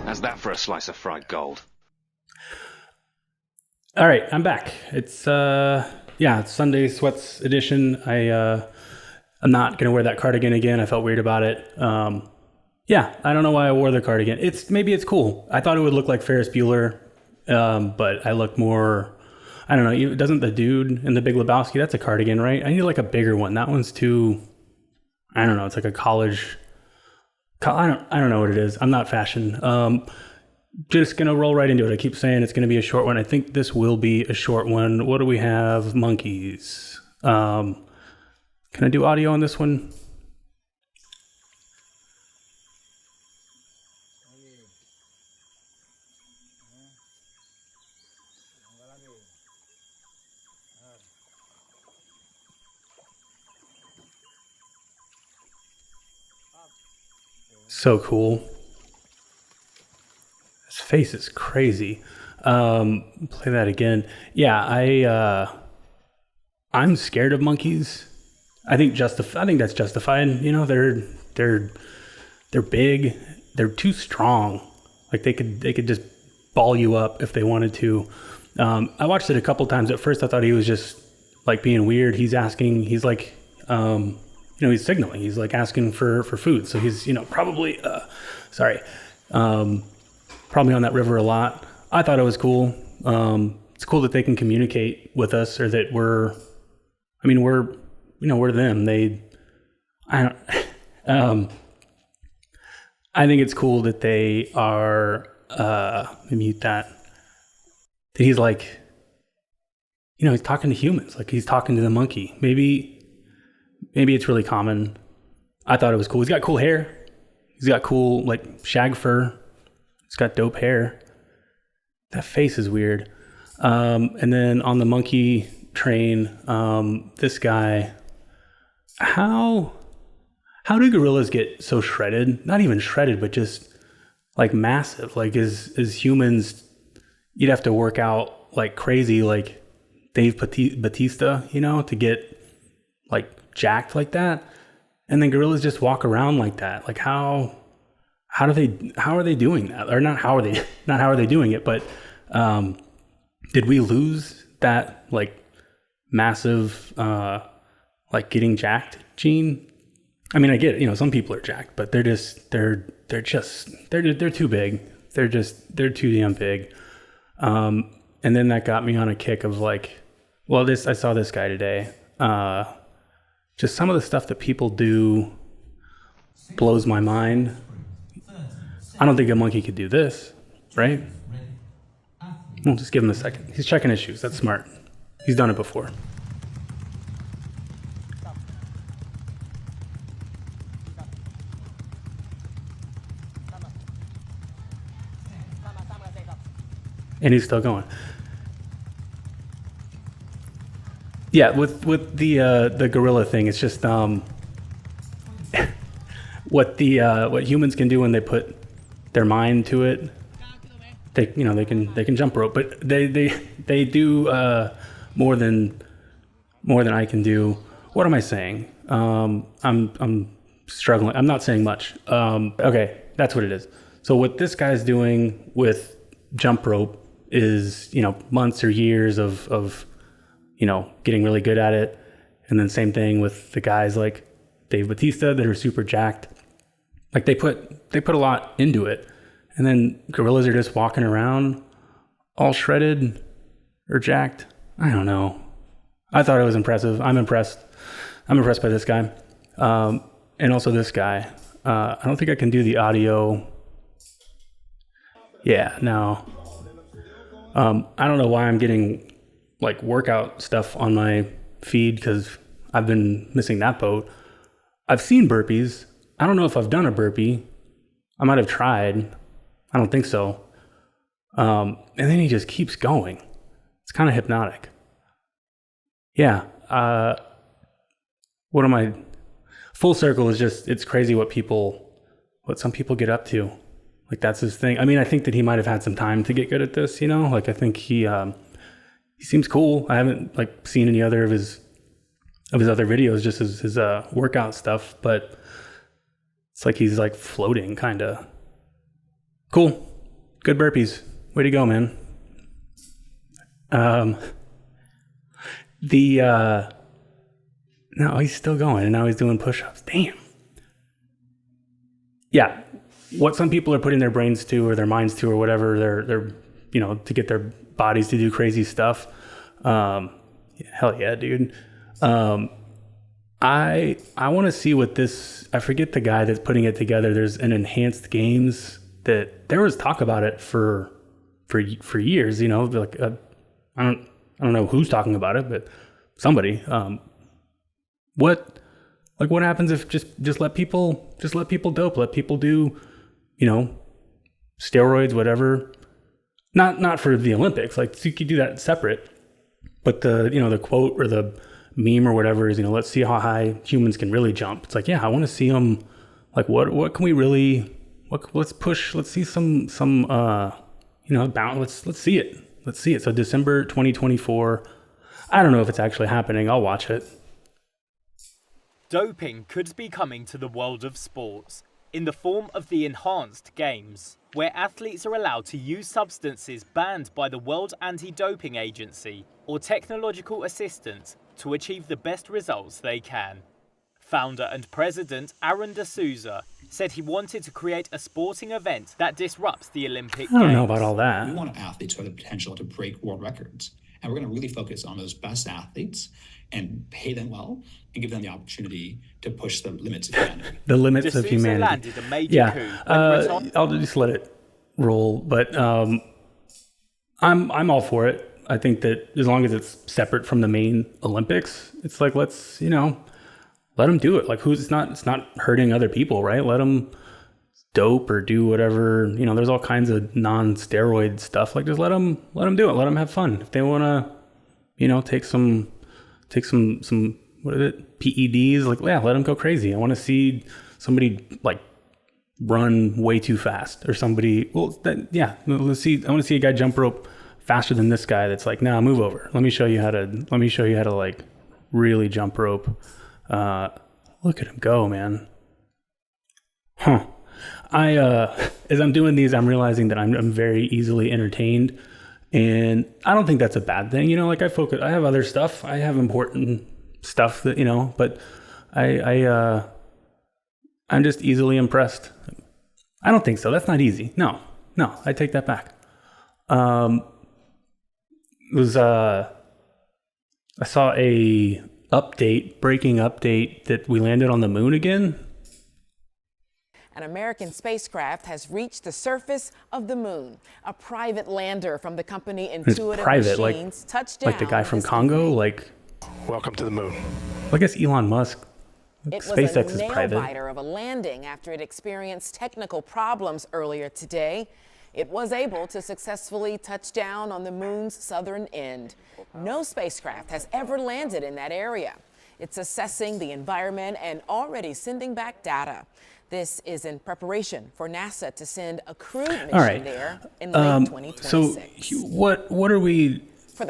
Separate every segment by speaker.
Speaker 1: How's that for a slice of fried gold?
Speaker 2: All right, I'm back. It's it's Sunday Sweats edition. I'm not gonna wear that cardigan again. I felt weird about it. I don't know why I wore the cardigan. Maybe it's cool. I thought it would look like Ferris Bueller, but I look more. I don't know. Doesn't the dude in The Big Lebowski? That's a cardigan, right? I need like a bigger one. That one's too. I don't know. It's like a college. I don't know what it is. I'm not fashion. Just gonna roll right into it. I keep saying it's gonna be a short one. I think this will be a short one. What do we have? Monkeys. Can I do audio on this one? So cool. His face is crazy. Play that again. Yeah, I'm scared of monkeys. I think that's justified. You know, they're big. They're too strong. Like they could just ball you up if they wanted to. I watched it a couple times. At first, I thought he was just like being weird. He's like, he's signaling. He's like asking for food. So he's, probably, probably on that river a lot. I thought it was cool. It's cool that they can communicate with us, or that we're them. I think it's cool that they are, let me mute that he's like, he's talking to humans, like he's talking to the monkey. Maybe it's really common. I thought it was cool. He's got cool hair. He's got cool, like, shag fur. He's got dope hair. That face is weird. And then on the monkey train, this guy, how do gorillas get so shredded? Not even shredded, but just like massive. Like as humans, you'd have to work out like crazy, like Dave Bautista, to get like jacked like that. And then gorillas just walk around like that. Like how are they doing that? Or not how are they doing it, but did we lose that like massive like getting jacked gene? I mean, I get it, some people are jacked, but they're too big. They're too damn big. And then that got me on a kick of like, I saw this guy today. Just some of the stuff that people do blows my mind. I don't think a monkey could do this, right? We'll just give him a second. He's checking his shoes. That's smart. He's done it before. And he's still going. Yeah, with the gorilla thing, it's just what humans can do when they put their mind to it. They can jump rope, but they do more than I can do. What am I saying? I'm struggling. I'm not saying much. Okay, that's what it is. So what this guy's doing with jump rope is, months or years of getting really good at it. And then same thing with the guys like Dave Bautista that are super jacked. Like they put a lot into it. And then gorillas are just walking around all shredded or jacked. I don't know. I thought it was impressive. I'm impressed. I'm impressed by this guy. And also this guy. I don't think I can do the audio. Yeah, no. I don't know why I'm getting like workout stuff on my feed, because I've been missing that boat. I've seen burpees. I don't know if I've done a burpee. I might have tried. I don't think so. And then he just keeps going. It's kind of hypnotic. Yeah. What am I? Full circle is just, it's crazy what some people get up to. Like that's his thing. I mean, I think that he might have had some time to get good at this, Like I think he seems cool. I haven't like seen any other of his other videos, just his workout stuff, but it's like he's like floating kind of. Cool. Good burpees. Way to go, man. No, he's still going, and now he's doing push-ups. Damn. Yeah, what some people are putting their brains to or their minds to or whatever, they're to get their bodies to do crazy stuff. Hell yeah, dude. I want to see what this. I forget the guy that's putting it together. There's an enhanced games that there was talk about it for years. Like I don't know who's talking about it, but somebody. What happens if just let people dope, let people do, steroids, whatever. Not for the Olympics. Like you could do that separate. But the quote or the meme or whatever is, let's see how high humans can really jump. It's like, yeah, I want to see them. Like what can we really? Let's push. Let's see some bound. Let's see it. Let's see it. So December 2024. I don't know if it's actually happening. I'll watch it.
Speaker 3: Doping could be coming to the world of sports in the form of the enhanced games, where athletes are allowed to use substances banned by the World Anti-Doping Agency or technological assistance to achieve the best results they can. Founder and president Aaron D'Souza said he wanted to create a sporting event that disrupts the Olympic Games.
Speaker 2: I don't know about all that.
Speaker 4: We want athletes who have the potential to break world records. And we're going to really focus on those best athletes and pay them well and give them the opportunity to push the limits of humanity.
Speaker 2: The limits of humanity.
Speaker 3: Landed a major coup
Speaker 2: I'll just let it roll. But I'm all for it. I think that as long as it's separate from the main Olympics, it's like, let's, let them do it. Like it's not hurting other people, right? Let them dope or do whatever. There's all kinds of non-steroid stuff. Like just let them do it. Let them have fun. If they want to, take some what is it? PEDs. Like, yeah, let them go crazy. I want to see somebody like run way too fast or somebody. Let's see. I want to see a guy jump rope faster than this guy. That's like, nah, move over. Let me show you how to like really jump rope. Look at him go, man. Huh. As I'm doing these, I'm realizing that I'm very easily entertained, and I don't think that's a bad thing. Like I have other stuff. I have important stuff that, but I'm just easily impressed. I don't think so. That's not easy. No, I take that back. I saw a breaking update that we landed on the moon again.
Speaker 5: An American spacecraft has reached the surface of the moon. A private lander from the company Intuitive Machines touched down.
Speaker 2: Like the guy from Congo, like.
Speaker 6: Welcome to the moon.
Speaker 2: I guess Elon Musk. SpaceX is private. It was a nail-biter
Speaker 5: of a landing after it experienced technical problems earlier today. It was able to successfully touch down on the moon's southern end. No spacecraft has ever landed in that area. It's assessing the environment and already sending back data. This is in preparation for NASA to send a crewed mission there in late 2026.
Speaker 2: So what are we?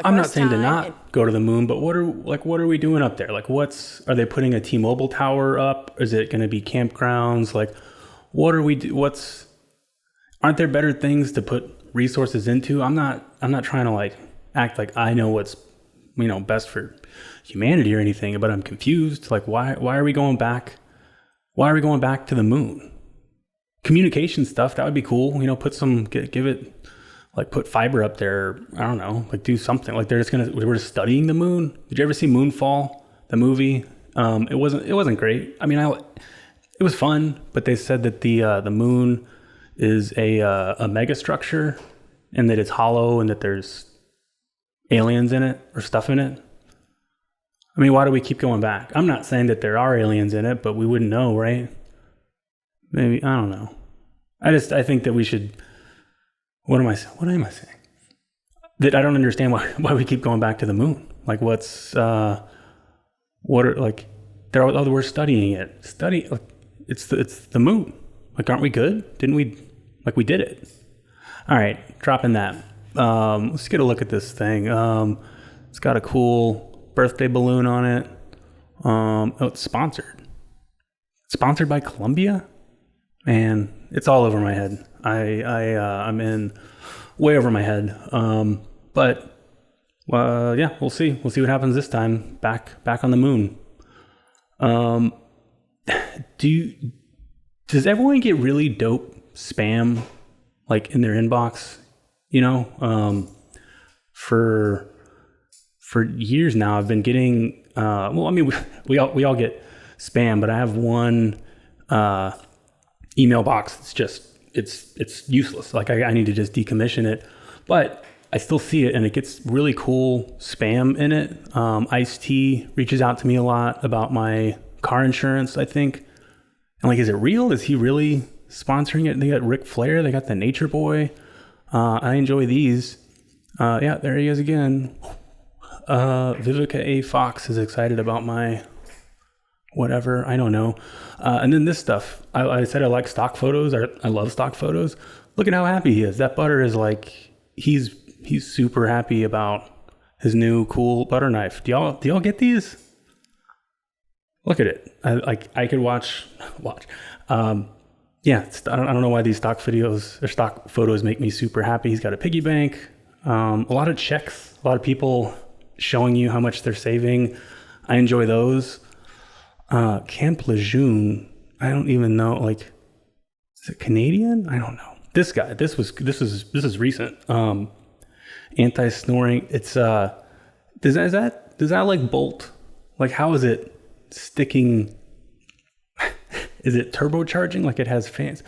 Speaker 2: I'm not saying to not go to the moon, but what are we doing up there? Like, are they putting a T-Mobile tower up? Is it going to be campgrounds? Like, what are we aren't there better things to put resources into? I'm not trying to like act like I know what's, best for humanity or anything, but I'm confused. Like, why are we going back? Why are we going back to the moon? Communication stuff, that would be cool. Give it, like put fiber up there. I don't know, like do something. Like we're just studying the moon. Did you ever see Moonfall, the movie? It wasn't great. I mean, it was fun, but they said that the moon is a mega structure and that it's hollow and that there's aliens in it or stuff in it. I mean, why do we keep going back? I'm not saying that there are aliens in it, but we wouldn't know, right? Maybe, I don't know. I think that we should, what am I saying? That I don't understand why we keep going back to the moon. Like we're studying it. It's the moon. Like, aren't we good? Didn't we, we did it. All right, dropping that. Let's get a look at this thing. It's got a cool birthday balloon on it. It's sponsored. Sponsored by Columbia? Man, it's all over my head. I'm in way over my head. But yeah, we'll see. We'll see what happens this time. Back on the moon. Does everyone get really dope spam like in their inbox? You know, for years now, I've been getting. Well, I mean, we all get spam, but I have one email box. It's useless. Like I need to just decommission it, but I still see it, and it gets really cool spam in it. Ice-T reaches out to me a lot about my car insurance, I think. And like, is it real? Is he really sponsoring it? They got Ric Flair. They got the Nature Boy. I enjoy these. Yeah, there he is again. Vivica A. Fox is excited about my whatever. I don't know. And then this stuff. I said I like stock photos. I love stock photos. Look at how happy he is. That butter is like, he's super happy about his new cool butter knife. Do y'all get these? Look at it. I could watch. Yeah, I don't know why these stock videos or stock photos make me super happy. He's got a piggy bank, a lot of checks, a lot of people showing you how much they're saving. I enjoy those. Camp Lejeune, I don't even know. Like, is it Canadian? I don't know. This guy. This is recent. Anti-snoring. It's does that like bolt? Like, how is it sticking? Is it turbocharging? Like it has fans?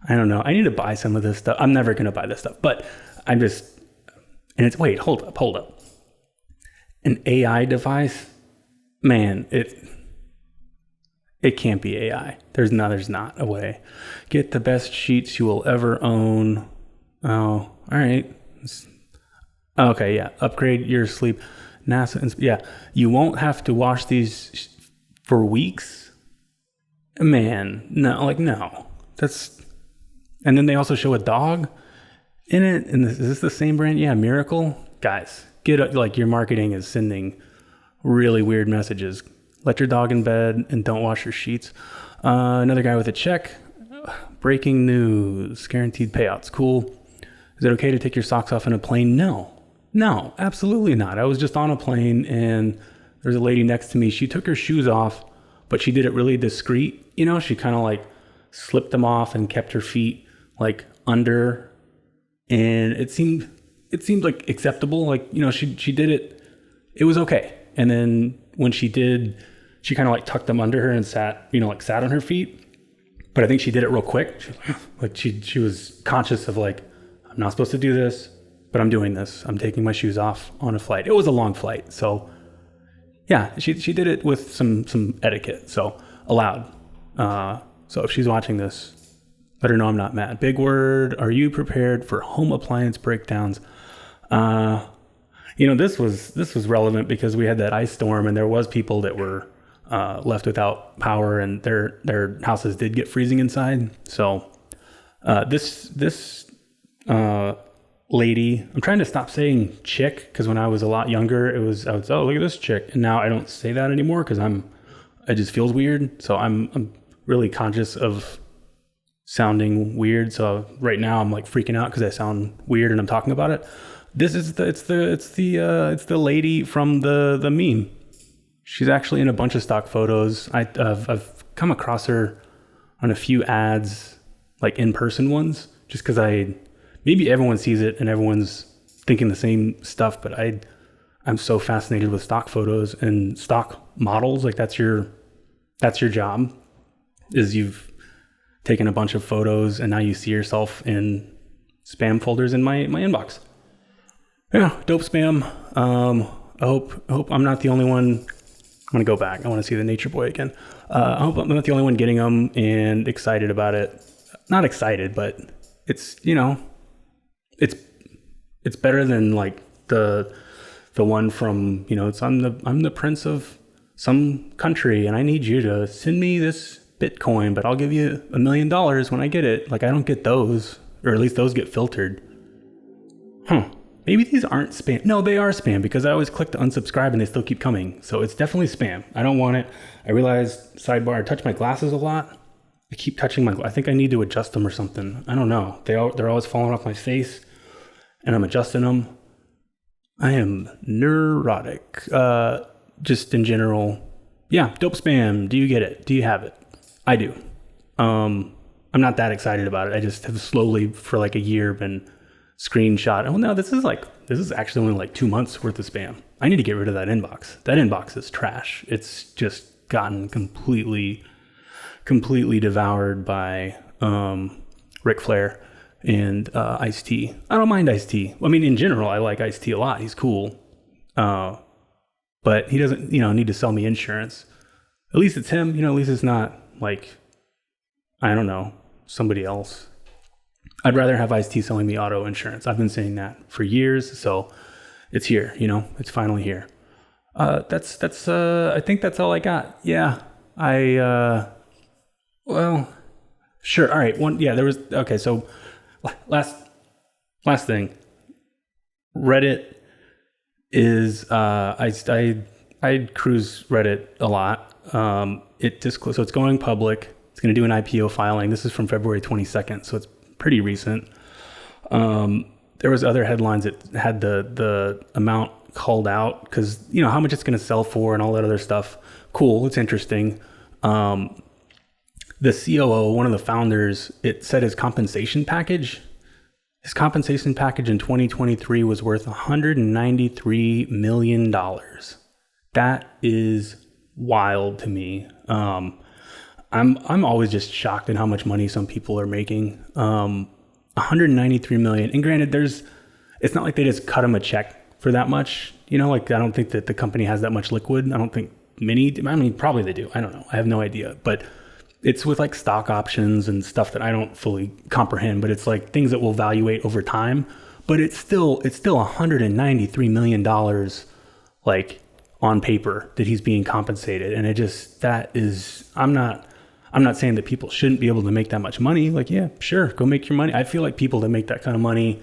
Speaker 2: I don't know. I need to buy some of this stuff. I'm never gonna buy this stuff, but I'm just. And it's wait, hold up. An AI device, man. It can't be AI. There's not a way. Get the best sheets you will ever own. Oh, all right. Okay, yeah. Upgrade your sleep. NASA, yeah. You won't have to wash these for weeks. Man, no. That's, and then they also show a dog in it. And is this the same brand? Yeah, Miracle. Guys, like your marketing is sending really weird messages. Let your dog in bed and don't wash your sheets. Another guy with a check. Breaking news. Guaranteed payouts. Cool. Is it okay to take your socks off in a plane? No, absolutely not. I was just on a plane and there's a lady next to me. She took her shoes off, but she did it really discreet. You know, she kind of like slipped them off and kept her feet like under, and it seemed like acceptable. Like, you know, she did it. It was okay. And then when she did, she kind of like tucked them under her and sat on her feet. But I think she did it real quick. She was conscious of like, I'm not supposed to do this, but I'm doing this. I'm taking my shoes off on a flight. It was a long flight, so yeah, she did it with some etiquette, so allowed. So if she's watching this, let her know I'm not mad. Big word. Are you prepared for home appliance breakdowns? You know, this was relevant because we had that ice storm and there was people that were left without power and their houses did get freezing inside. So this lady, I'm trying to stop saying chick because when I was a lot younger, I was oh, look at this chick, and now I don't say that anymore because it just feels weird. So I'm really conscious of sounding weird. So right now I'm like freaking out because I sound weird and I'm talking about it. This is it's the lady from the meme. She's actually in a bunch of stock photos. I've come across her on a few ads, like in-person ones, just because maybe everyone sees it and everyone's thinking the same stuff, but I'm so fascinated with stock photos and stock models. Like that's your job, is you've taken a bunch of photos and now you see yourself in spam folders in my inbox. Yeah, dope spam. I hope I'm not the only one. I'm going to go back. I want to see the Nature Boy again. I hope I'm not the only one getting them and excited about it. Not excited, but it's, you know, it's better than like the one from, you know, I'm the prince of some country and I need you to send me this Bitcoin, but I'll give you $1 million when I get it. Like, I don't get those, or at least those get filtered. Maybe these aren't spam. No, they are spam because I always click to unsubscribe and they still keep coming. So it's definitely spam. I don't want it. I realized, sidebar, I touch my glasses a lot. I keep touching I think I need to adjust them or something. I don't know. They're always falling off my face, and I'm adjusting them. I am neurotic. Just in general. Yeah, dope spam. Do you get it? Do you have it? I do. I'm not that excited about it. I just have slowly for like a year been screenshot. Oh no, this is actually only like 2 months worth of spam. I need to get rid of that inbox. That inbox is trash. It's just gotten completely devoured by Ric Flair and Ice-T. I don't mind Ice-T. I mean, in general, I like Ice-T a lot. He's cool. But he doesn't, need to sell me insurance. At least it's him. At least it's not like, I don't know, somebody else. I'd rather have Ice-T selling me auto insurance. I've been saying that for years. So it's here, it's finally here. That's I think that's all I got. Yeah. Well, sure. All right. Okay. So last thing, Reddit is, I cruise Reddit a lot. So it's going public. It's going to do an IPO filing. This is from February 22nd. So it's pretty recent. There was other headlines that had the amount called out because, how much it's going to sell for and all that other stuff. Cool. It's interesting. The COO, one of the founders, it said his compensation package in 2023 was worth $193 million. That is wild to me. I'm always just shocked at how much money some people are making. 193 million. And granted, it's not like they just cut him a check for that much. I don't think that the company has that much liquid. I don't think probably they do. I don't know. I have no idea. But it's with like stock options and stuff that I don't fully comprehend, but it's like things that will valuate over time. But it's still $193 million like on paper that he's being compensated. And I'm not saying that people shouldn't be able to make that much money. Like, yeah, sure, go make your money. I feel like people that make that kind of money,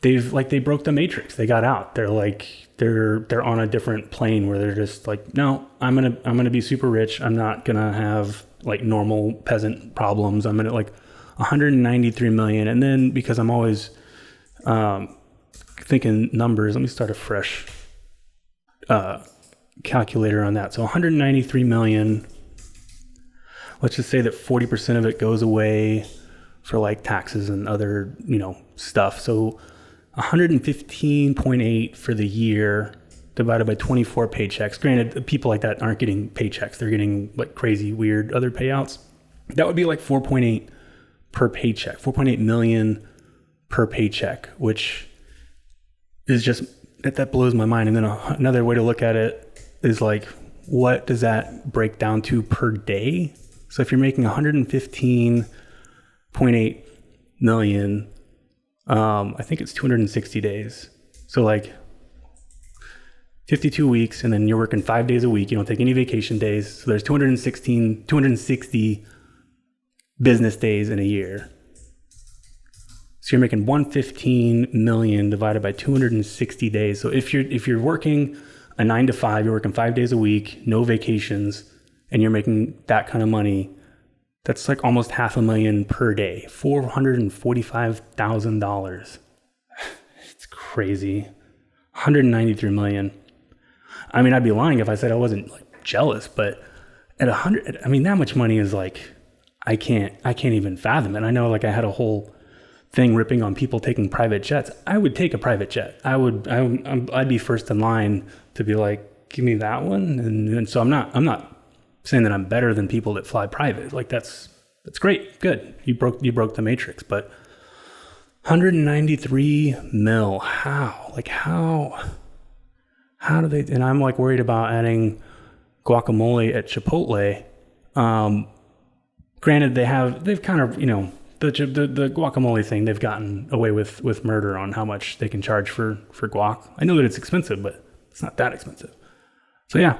Speaker 2: they broke the matrix. They got out. They're like, they're on a different plane where they're just like, no, I'm going to be super rich. I'm not going to have like normal peasant problems. I'm going to like 193 million. And then because I'm always thinking numbers, let me start a fresh calculator on that. So 193 million. Let's just say that 40% of it goes away for like taxes and other, stuff. So 115.8 for the year divided by 24 paychecks. Granted, people like that aren't getting paychecks. They're getting like crazy, weird other payouts. That would be like 4.8 per paycheck, 4.8 million per paycheck, which is just, that blows my mind. And then another way to look at it is like, what does that break down to per day? So if you're making 115.8 million, I think it's 260 days. So like 52 weeks, and then you're working 5 days a week. You don't take any vacation days. So there's 260 business days in a year. So you're making 115 million divided by 260 days. So if you're working a 9 to 5, you're working 5 days a week, no vacations, and you're making that kind of money, that's like almost $500,000 per day, $445,000. It's crazy. 193 million. I mean, I'd be lying if I said I wasn't like jealous, but at 100, I mean, that much money is like, I can't even fathom it. I know like I had a whole thing ripping on people taking private jets. I would take a private jet. I'd be first in line to be like, give me that one. And so I'm not saying that I'm better than people that fly private. Like that's great. Good. You broke the matrix, but 193 mil. How do they, and I'm like worried about adding guacamole at Chipotle. Granted they've kind of, the guacamole thing, they've gotten away with murder on how much they can charge for guac. I know that it's expensive, but it's not that expensive. So yeah.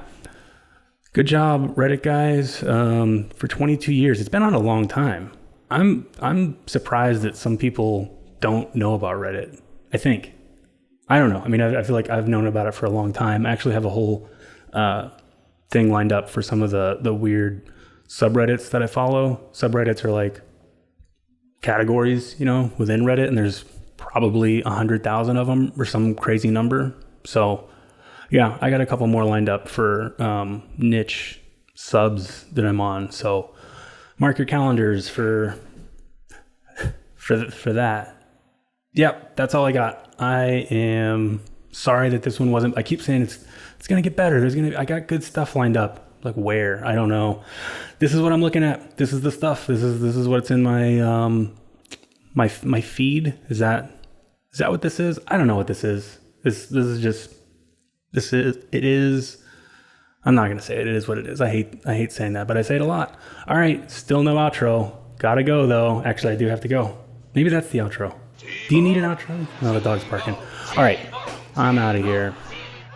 Speaker 2: Good job, Reddit guys. For 22 years, it's been on a long time. I'm surprised that some people don't know about Reddit. I don't know. I mean, I feel like I've known about it for a long time. I actually have a whole thing lined up for some of the weird subreddits that I follow. Subreddits are like categories, you know, within Reddit, and there's probably 100,000 of them or some crazy number. So yeah, I got a couple more lined up for niche subs that I'm on. So mark your calendars for that. Yep, that's all I got. I am sorry that this one wasn't. I keep saying it's gonna get better. I got good stuff lined up. Like where? I don't know. This is what I'm looking at. This is the stuff. This is what's in my my feed. Is that what this is? I don't know what this is. It is. I'm not gonna say it. It is what it is. I hate saying that, but I say it a lot. All right, still no outro. Gotta go though. Actually, I do have to go. Maybe that's the outro. Do you need an outro? No, the dog's barking. All right, I'm out of here.